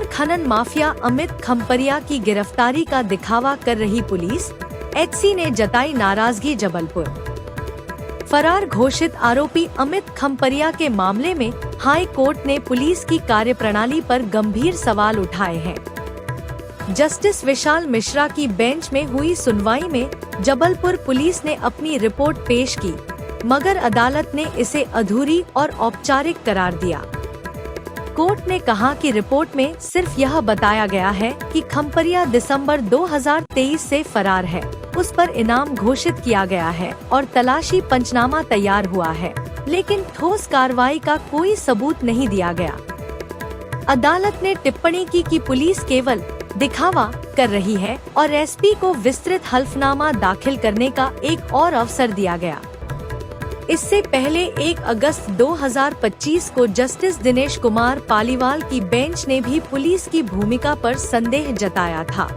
खनन माफिया अमित खम्परिया की गिरफ्तारी का दिखावा कर रही पुलिस, एचसी ने जताई नाराजगी। जबलपुर फरार घोषित आरोपी अमित खम्परिया के मामले में हाई कोर्ट ने पुलिस की कार्यप्रणाली पर गंभीर सवाल उठाए हैं। जस्टिस विशाल मिश्रा की बेंच में हुई सुनवाई में जबलपुर पुलिस ने अपनी रिपोर्ट पेश की, मगर अदालत ने इसे अधूरी और औपचारिक करार दिया। कोर्ट ने कहा कि रिपोर्ट में सिर्फ यह बताया गया है कि खम्परिया दिसंबर 2023 से फरार है, उस पर इनाम घोषित किया गया है और तलाशी पंचनामा तैयार हुआ है, लेकिन ठोस कार्रवाई का कोई सबूत नहीं दिया गया। अदालत ने टिप्पणी की कि पुलिस केवल दिखावा कर रही है और एसपी को विस्तृत हल्फनामा दाखिल करने का एक और अवसर दिया गया। इससे पहले 1 अगस्त 2025 को जस्टिस दिनेश कुमार पालीवाल की बेंच ने भी पुलिस की भूमिका पर संदेह जताया था।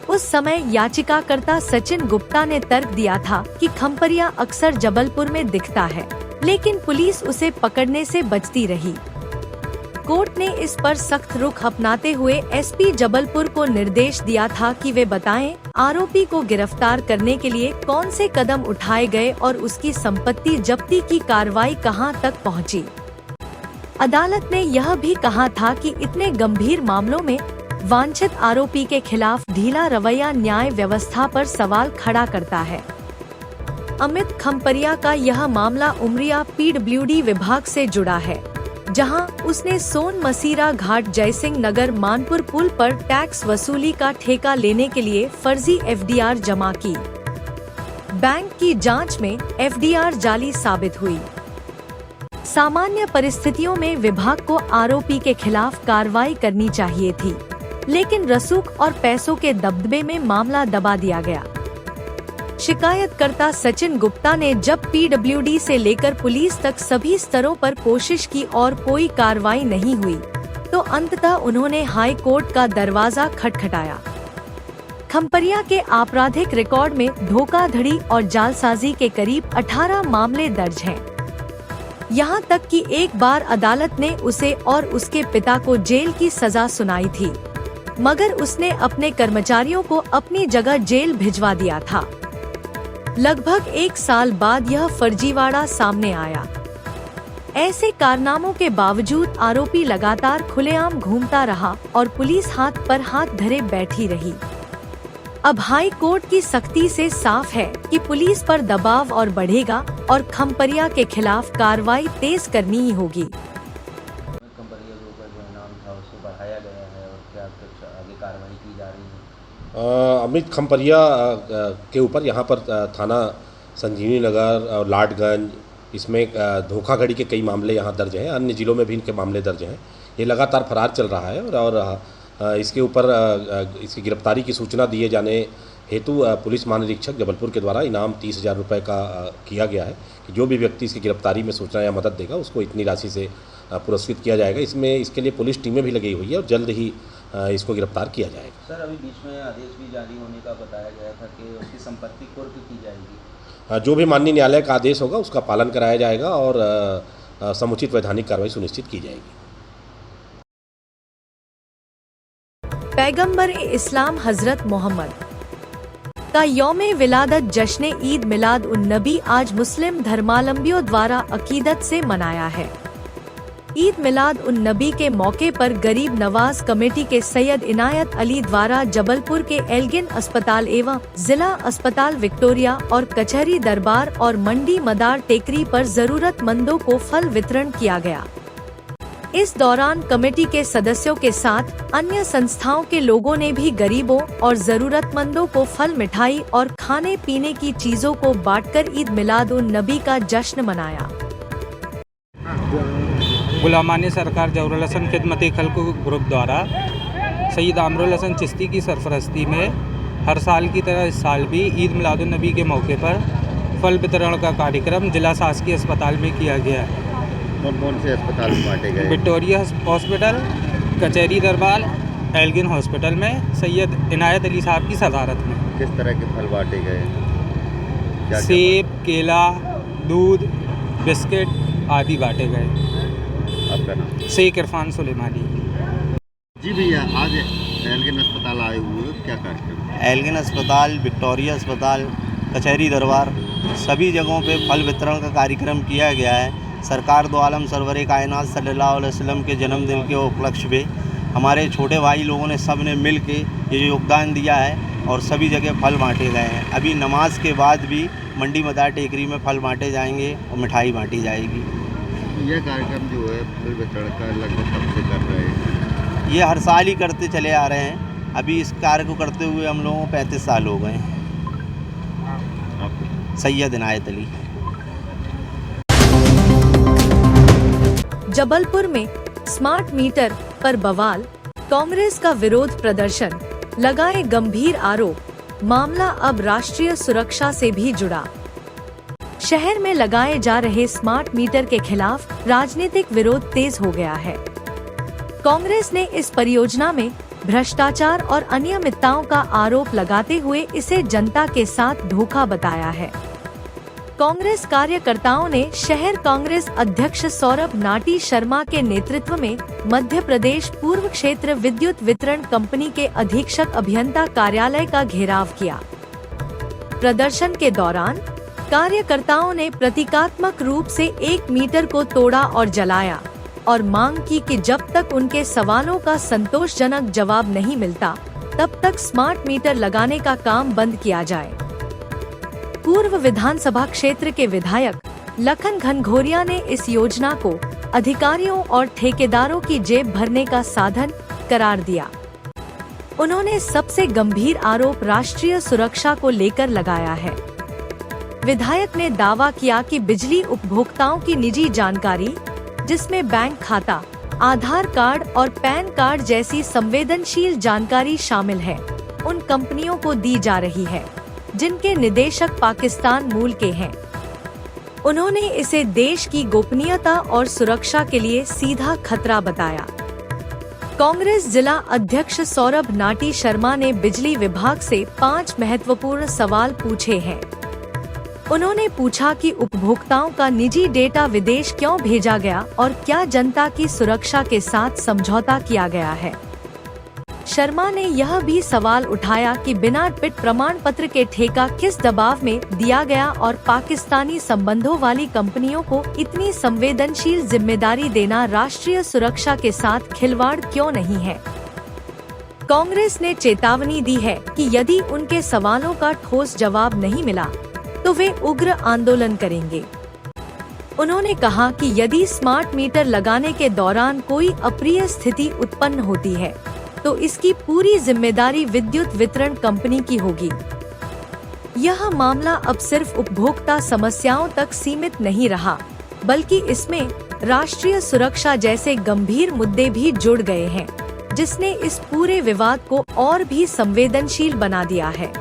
उस समय याचिकाकर्ता सचिन गुप्ता ने तर्क दिया था कि खम्परिया अक्सर जबलपुर में दिखता है, लेकिन पुलिस उसे पकड़ने से बचती रही। कोर्ट ने इस पर सख्त रुख अपनाते हुए एसपी जबलपुर को निर्देश दिया था कि वे बताएं आरोपी को गिरफ्तार करने के लिए कौन से कदम उठाए गए और उसकी संपत्ति जब्ती की कार्रवाई कहां तक पहुंची। अदालत ने यह भी कहा था कि इतने गंभीर मामलों में वांछित आरोपी के खिलाफ ढीला रवैया न्याय व्यवस्था पर सवाल खड़ा करता है। अमित खम्परिया का यह मामला उमरिया पीडब्ल्यूडी विभाग से जुड़ा है, जहां उसने सोन मसीरा घाट जयसिंह नगर मानपुर पुल पर टैक्स वसूली का ठेका लेने के लिए फर्जी एफडीआर जमा की। बैंक की जांच में एफडीआर जाली साबित हुई। सामान्य परिस्थितियों में विभाग को आरोपी के खिलाफ कार्रवाई करनी चाहिए थी, लेकिन रसूख और पैसों के दबदबे में मामला दबा दिया गया। शिकायतकर्ता सचिन गुप्ता ने जब पीडब्ल्यूडी से लेकर पुलिस तक सभी स्तरों पर कोशिश की और कोई कार्रवाई नहीं हुई, तो अंततः उन्होंने हाई कोर्ट का दरवाजा खटखटाया। खम्परिया के आपराधिक रिकॉर्ड में धोखाधड़ी और जालसाजी के करीब 18 मामले दर्ज हैं। यहाँ तक कि एक बार अदालत ने उसे और उसके पिता को जेल की सजा सुनाई थी, मगर उसने अपने कर्मचारियों को अपनी जगह जेल भिजवा दिया था। लगभग 1 साल बाद यह फर्जीवाड़ा सामने आया। ऐसे कारनामों के बावजूद आरोपी लगातार खुलेआम घूमता रहा और पुलिस हाथ पर हाथ धरे बैठी रही। अब हाई कोर्ट की सख्ती से साफ है कि पुलिस पर दबाव और बढ़ेगा और खम्परिया के खिलाफ कार्रवाई तेज करनी ही होगी। खम्परिया के ऊपर जो इनाम था उसको बढ़ाया गया है और क्या कुछ आगे कार्रवाई की जा रही है? अमित खम्परिया के ऊपर यहाँ पर थाना संजीवनी नगर और लाडगंज, इसमें धोखाधड़ी के कई मामले यहाँ दर्ज हैं। अन्य जिलों में भी इनके मामले दर्ज हैं। ये लगातार फरार चल रहा है और इसके ऊपर इसकी गिरफ्तारी की सूचना दिए जाने हेतु पुलिस महानिरीक्षक जबलपुर के द्वारा इनाम 30,000 रुपये का किया गया है कि जो भी व्यक्ति इसकी गिरफ्तारी में सूचना या मदद देगा उसको इतनी राशि से पुरस्कृत किया जाएगा। इसके लिए पुलिस टीमें भी लगी हुई है और जल्द ही इसको गिरफ्तार किया जाएगा। सर, अभी बीच में आदेश भी जारी होने का बताया गया था कि उसकी संपत्ति कुर्क की जाएगी। जो भी माननीय न्यायालय का आदेश होगा उसका पालन कराया जाएगा और समुचित वैधानिक कार्रवाई सुनिश्चित की जाएगी। पैगंबर इस्लाम हजरत मोहम्मद का यौम विलादत जश्न ईद मिलाद उन नबी आज मुस्लिम धर्मावलंबियों द्वारा अकीदत से मनाया है। ईद मिलाद उन नबी के मौके पर गरीब नवाज कमेटी के सैयद इनायत अली द्वारा जबलपुर के एल्गिन अस्पताल एवं जिला अस्पताल विक्टोरिया और कचहरी दरबार और मंडी मदार टेकरी पर जरूरतमंदों को फल वितरण किया गया। इस दौरान कमेटी के सदस्यों के साथ अन्य संस्थाओं के लोगों ने भी गरीबों और जरूरतमंदों को फल, मिठाई और खाने पीने की चीजों को बांटकर ईद मिलाद उन नबी का जश्न मनाया। गुलामानी सरकार जौहरुल हसन खिदमती खल्क ग्रुप द्वारा सैयद आमरुल हसन चिश्ती की सरफरस्ती में हर साल की तरह इस साल भी ईद मिलाद उन नबी के मौके पर फल वितरण का कार्यक्रम जिला शासकीय अस्पताल में किया गया है। कौन से अस्पताल में बांटे गए? विक्टोरिया हॉस्पिटल, कचहरी दरबार, एल्गिन हॉस्पिटल में सैयद इनायत अली साहब की सदारत में। किस तरह के फल बांटे गए? सेब, केला, दूध, बिस्किट आदि बांटे गए। आपका नाम? शेख इरफान सुलेमानी। जी भैया, आज एल्गिन अस्पताल आए हुए हो, क्या कार्यक्रम? एल्गिन अस्पताल, विक्टोरिया अस्पताल, कचहरी दरबार सभी जगहों पे फल वितरण का कार्यक्रम किया गया है। सरकार दो आलम सरवर कायनात सल्लल्लाहु अलैहि वसल्लम के जन्मदिन के उपलक्ष्य पे हमारे छोटे भाई लोगों ने सब ने मिल के ये योगदान दिया है और सभी जगह फल बांटे गए हैं। अभी नमाज के बाद भी मंडी मदार टेकरी में फल बांटे जाएंगे और मिठाई बांटी जाएगी। यह कार्यक्रम जो है फल वितरण का लगभग कब से कर रहे हैं? ये हर साल ही करते चले आ रहे हैं। अभी इस कार्य को करते हुए हम लोगों को 35 साल हो गए हैं। सैयद इनायत अली। जबलपुर में स्मार्ट मीटर पर बवाल, कांग्रेस का विरोध प्रदर्शन, लगाए गंभीर आरोप, मामला अब राष्ट्रीय सुरक्षा से भी जुड़ा। शहर में लगाए जा रहे स्मार्ट मीटर के खिलाफ राजनीतिक विरोध तेज हो गया है। कांग्रेस ने इस परियोजना में भ्रष्टाचार और अनियमितताओं का आरोप लगाते हुए इसे जनता के साथ धोखा बताया है। कांग्रेस कार्यकर्ताओं ने शहर कांग्रेस अध्यक्ष सौरभ नाटी शर्मा के नेतृत्व में मध्य प्रदेश पूर्व क्षेत्र विद्युत वितरण कंपनी के अधीक्षक अभियंता कार्यालय का घेराव किया। प्रदर्शन के दौरान कार्यकर्ताओं ने प्रतीकात्मक रूप से 1 मीटर को तोड़ा और जलाया और मांग की कि जब तक उनके सवालों का संतोषजनक जवाब नहीं मिलता तब तक स्मार्ट मीटर लगाने का काम बंद किया जाए। पूर्व विधानसभा क्षेत्र के विधायक लखन घनघोरिया ने इस योजना को अधिकारियों और ठेकेदारों की जेब भरने का साधन करार दिया। उन्होंने सबसे गंभीर आरोप राष्ट्रीय सुरक्षा को लेकर लगाया है। विधायक ने दावा किया कि बिजली उपभोक्ताओं की निजी जानकारी, जिसमें बैंक खाता, आधार कार्ड और पैन कार्ड जैसी संवेदनशील जानकारी शामिल है, उन कंपनियों को दी जा रही है जिनके निदेशक पाकिस्तान मूल के हैं। उन्होंने इसे देश की गोपनीयता और सुरक्षा के लिए सीधा खतरा बताया। कांग्रेस जिला अध्यक्ष सौरभ नाटी शर्मा ने बिजली विभाग से 5 महत्वपूर्ण सवाल पूछे हैं। उन्होंने पूछा कि उपभोक्ताओं का निजी डेटा विदेश क्यों भेजा गया और क्या जनता की सुरक्षा के साथ समझौता किया गया है। शर्मा ने यह भी सवाल उठाया कि बिना पिट प्रमाण पत्र के ठेका किस दबाव में दिया गया और पाकिस्तानी संबंधों वाली कंपनियों को इतनी संवेदनशील जिम्मेदारी देना राष्ट्रीय सुरक्षा के साथ खिलवाड़ क्यों नहीं है। कांग्रेस ने चेतावनी दी है कि यदि उनके सवालों का ठोस जवाब नहीं मिला तो वे उग्र आंदोलन करेंगे। उन्होंने कहा कि यदि स्मार्ट मीटर लगाने के दौरान कोई अप्रिय स्थिति उत्पन्न होती है तो इसकी पूरी जिम्मेदारी विद्युत वितरण कंपनी की होगी। यह मामला अब सिर्फ उपभोक्ता समस्याओं तक सीमित नहीं रहा, बल्कि इसमें राष्ट्रीय सुरक्षा जैसे गंभीर मुद्दे भी जुड़ गए हैं, जिसने इस पूरे विवाद को और भी संवेदनशील बना दिया है।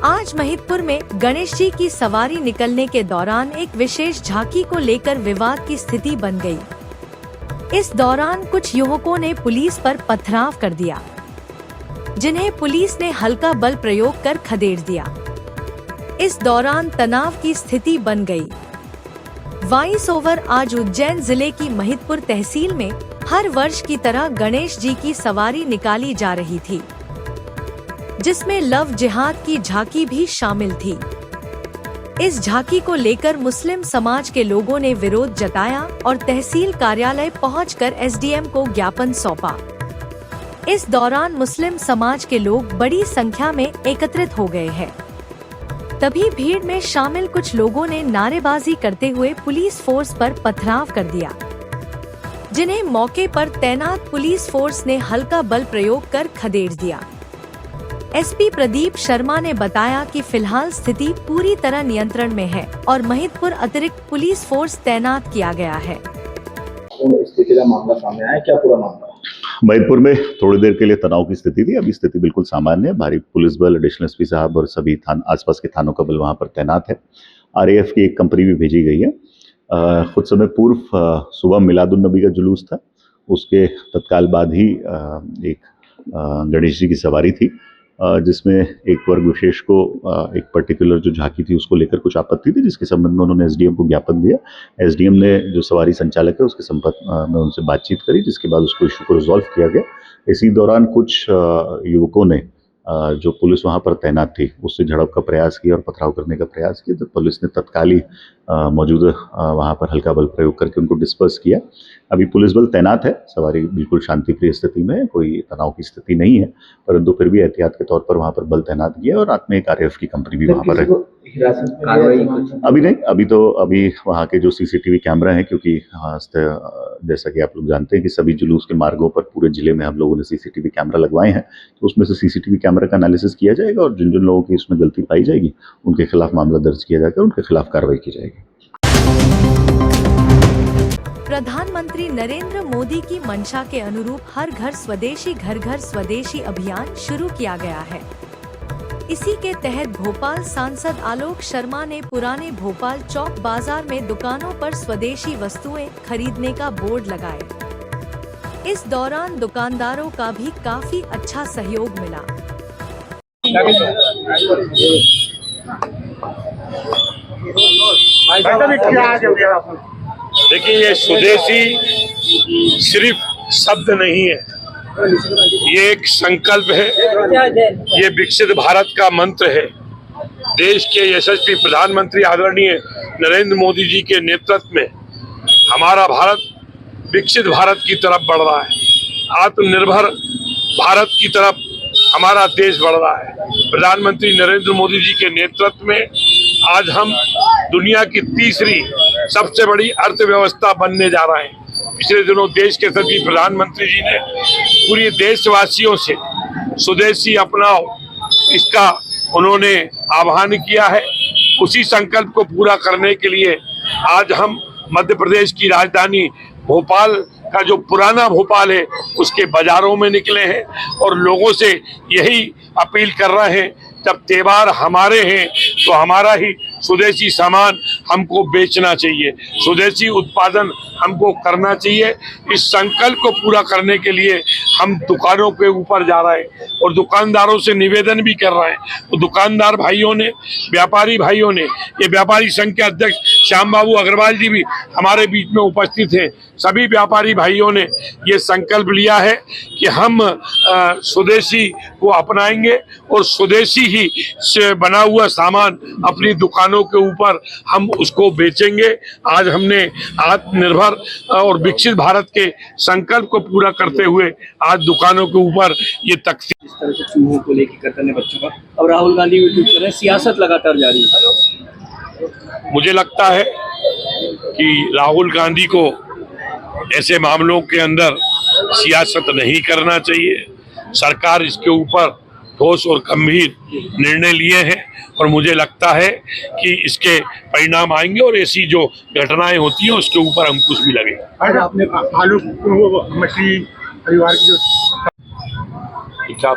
आज महिदपुर में गणेश जी की सवारी निकलने के दौरान एक विशेष झांकी को लेकर विवाद की स्थिति बन गई। इस दौरान कुछ युवकों ने पुलिस पर पथराव कर दिया, जिन्हें पुलिस ने हल्का बल प्रयोग कर खदेड़ दिया। इस दौरान तनाव की स्थिति बन गई। वॉइस ओवर आज उज्जैन जिले की महिदपुर तहसील में हर वर्ष की तरह गणेश जी की सवारी निकाली जा रही थी, जिसमें लव जिहाद की झांकी भी शामिल थी। इस झांकी को लेकर मुस्लिम समाज के लोगों ने विरोध जताया और तहसील कार्यालय पहुंचकर एसडीएम को ज्ञापन सौंपा। इस दौरान मुस्लिम समाज के लोग बड़ी संख्या में एकत्रित हो गए हैं। तभी भीड़ में शामिल कुछ लोगों ने नारेबाजी करते हुए पुलिस फोर्स पर पथराव कर दिया, जिन्हें मौके पर तैनात पुलिस फोर्स ने हल्का बल प्रयोग कर खदेड़ दिया। एसपी प्रदीप शर्मा ने बताया कि फिलहाल स्थिति पूरी तरह नियंत्रण में है और महिदपुर अतिरिक्त पुलिस फोर्स तैनात किया गया है। स्थिति का मामला सामने आया, क्या पूरा मामला? महिदपुर में थोड़ी देर के लिए तनाव की स्थिति थी। अभी स्थिति बिल्कुल सामान्य है। भारी पुलिस बल, एडिशनल एसपी साहब और सभी आसपास के थानों का बल वहां पर तैनात है। आरएएफ की एक कंपनी भी भेजी गई है। कुछ समय पूर्व सुबह मिलादुन नबी का जुलूस था, उसके तत्काल बाद ही एक गणेश जी की सवारी थी जिसमें एक वर्ग विशेष को एक पर्टिकुलर जो झांकी थी उसको लेकर कुछ आपत्ति थी, जिसके संबंध में उन्होंने एसडीएम को ज्ञापन दिया। एसडीएम ने जो सवारी संचालक है उसके संपर्क में उनसे बातचीत करी, जिसके बाद उसको इशू को रिजॉल्व किया गया। इसी दौरान कुछ युवकों ने जो पुलिस वहां पर तैनात थी उससे झड़प का प्रयास किया और पथराव करने का प्रयास किया, तो पुलिस ने तत्काल ही मौजूद वहां पर हल्का बल प्रयोग करके उनको डिस्पर्स किया। अभी पुलिस बल तैनात है, सवारी बिल्कुल शांतिप्रिय स्थिति में है, कोई तनाव की स्थिति नहीं है, परंतु फिर भी एहतियात के तौर पर वहां पर बल तैनात किया और रात में एक आरएएफ की कंपनी भी वहां पर है। अभी नहीं, अभी वहाँ के जो सीसीटीवी कैमरा है, क्योंकि जैसा कि आप लोग जानते हैं कि सभी जुलूस के मार्गों पर पूरे जिले में हम लोगों ने सीसीटीवी कैमरा लगवाए हैं, तो उसमें से सीसीटीवी कैमरा का एनालिसिस किया जाएगा और जिन जिन लोगों की इसमें गलती पाई जाएगी उनके खिलाफ मामला दर्ज किया जाएगा, उनके खिलाफ कार्रवाई की जाएगी। प्रधानमंत्री नरेंद्र मोदी की मंशा के अनुरूप हर घर स्वदेशी अभियान शुरू किया गया है। इसी के तहत भोपाल सांसद आलोक शर्मा ने पुराने भोपाल चौक बाजार में दुकानों पर स्वदेशी वस्तुएं खरीदने का बोर्ड लगाए। इस दौरान दुकानदारों का भी काफी अच्छा सहयोग मिला। देखिए, ये स्वदेशी सिर्फ शब्द नहीं है, ये एक संकल्प है, ये विकसित भारत का मंत्र है। देश के यशस्वी प्रधानमंत्री आदरणीय नरेंद्र मोदी जी के नेतृत्व में हमारा भारत विकसित भारत की तरफ बढ़ रहा है, आत्मनिर्भर भारत की तरफ हमारा देश बढ़ रहा है। प्रधानमंत्री नरेंद्र मोदी जी के नेतृत्व में आज हम दुनिया की तीसरी सबसे बड़ी अर्थव्यवस्था बनने जा रहे हैं। पिछले दिनों देश के सभी प्रधानमंत्री जी ने पूरे देशवासियों से स्वदेशी अपनाओ, इसका उन्होंने आह्वान किया है। उसी संकल्प को पूरा करने के लिए आज हम मध्य प्रदेश की राजधानी भोपाल का जो पुराना भोपाल है उसके बाजारों में निकले हैं और लोगों से यही अपील कर रहे हैं, जब त्योहार हमारे हैं तो हमारा ही स्वदेशी सामान हमको बेचना चाहिए, स्वदेशी उत्पादन हमको करना चाहिए। इस संकल्प को पूरा करने के लिए हम दुकानों के ऊपर जा रहे हैं और दुकानदारों से निवेदन भी कर रहे हैं। तो दुकानदार भाइयों ने, व्यापारी भाइयों ने, ये व्यापारी संघ के अध्यक्ष श्याम बाबू अग्रवाल जी भी हमारे बीच में उपस्थित हैं, सभी व्यापारी भाइयों ने ये संकल्प लिया है कि हम स्वदेशी को अपनाएंगे और स्वदेशी ही से बना हुआ सामान अपनी दुकानों के ऊपर हम उसको बेचेंगे। आज हमने आत्मनिर्भर और विकसित भारत के संकल्प को पूरा करते हुए आज दुकानों के ऊपर ये तख्ती इस तरह से चूहों को लेकर करने बच्चों का, अब राहुल गांधी भी ट्वीट कर रहे हैं, सियासत लगातार जारी है। मुझे लगता है कि राहुल गांधी को ऐसे मामलों के अंदर सियासत नहीं करना चाहिए। सरकार इसके ऊपर ठोस और गंभीर निर्णय लिए हैं और मुझे लगता है कि इसके परिणाम आएंगे और ऐसी जो घटनाएं होती हैं उसके ऊपर अंकुश भी लगेगा। आज आपने आलू मछली परिवार की जो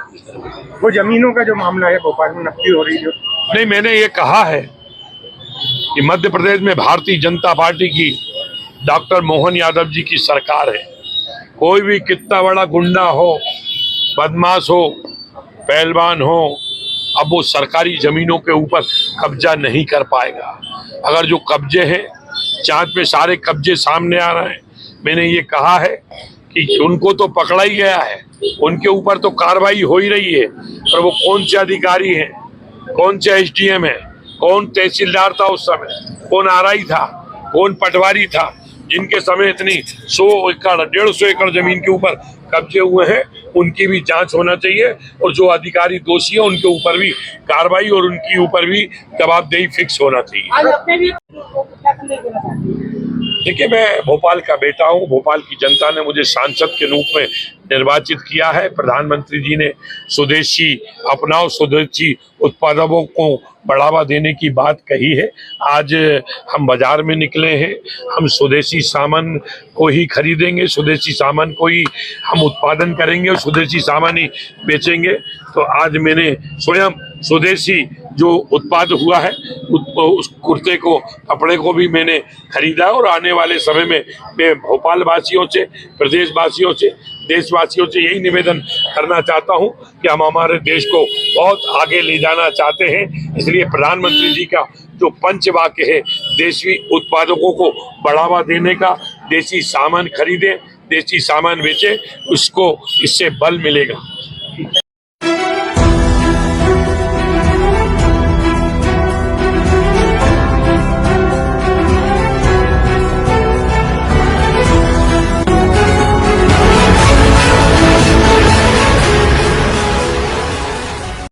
वो जमीनों का जो मामला है भोपाल में नकदी हो रही है, नहीं, मैंने ये कहा है कि मध्य प्रदेश में भारतीय जनता पार्टी की डॉक्टर मोहन यादव जी की सरकार है। कोई भी कितना बड़ा गुंडा हो, बदमाश हो, पहलवान हो, अब वो सरकारी जमीनों के ऊपर कब्जा नहीं कर पाएगा। अगर जो कब्जे हैं, चांद पे सारे कब्जे सामने आ रहे हैं। मैंने ये कहा है कि उनको तो पकड़ा ही गया है, उनके ऊपर तो कार्रवाई हो ही रही है, पर वो कौन से अधिकारी हैं, कौन से एसडीएम है, कौन तहसीलदार था उस समय, कौन आरआई था, कौन पटवारी था, जिनके समय इतनी 100 एकड़ 150 एकड़ जमीन के ऊपर कब्जे हुए हैं, उनकी भी जांच होना चाहिए और जो अधिकारी दोषी हैं उनके ऊपर भी कार्रवाई और उनके ऊपर भी जवाबदेही फिक्स होना चाहिए। देखिए, मैं भोपाल का बेटा हूँ, भोपाल की जनता ने मुझे सांसद के रूप में निर्वाचित किया है। प्रधानमंत्री जी ने स्वदेशी अपनाओ, स्वदेशी उत्पादों को बढ़ावा देने की बात कही है। आज हम बाजार में निकले हैं, हम स्वदेशी सामान को ही खरीदेंगे, स्वदेशी सामान को ही हम उत्पादन करेंगे और स्वदेशी सामान ही बेचेंगे। तो आज मैंने स्वयं स्वदेशी जो उत्पाद हुआ है उस कुर्ते को, कपड़े को भी मैंने खरीदा और आने वाले समय में मैं भोपाल वासियों से, प्रदेश वासियों से, देशवासियों से यही निवेदन करना चाहता हूं कि हम हमारे देश को बहुत आगे ले जाना चाहते हैं। इसलिए प्रधानमंत्री जी का जो पंचवाक्य है, देशी उत्पादकों को बढ़ावा देने का, देशी सामान खरीदें, देशी सामान बेचें, उसको इससे बल मिलेगा।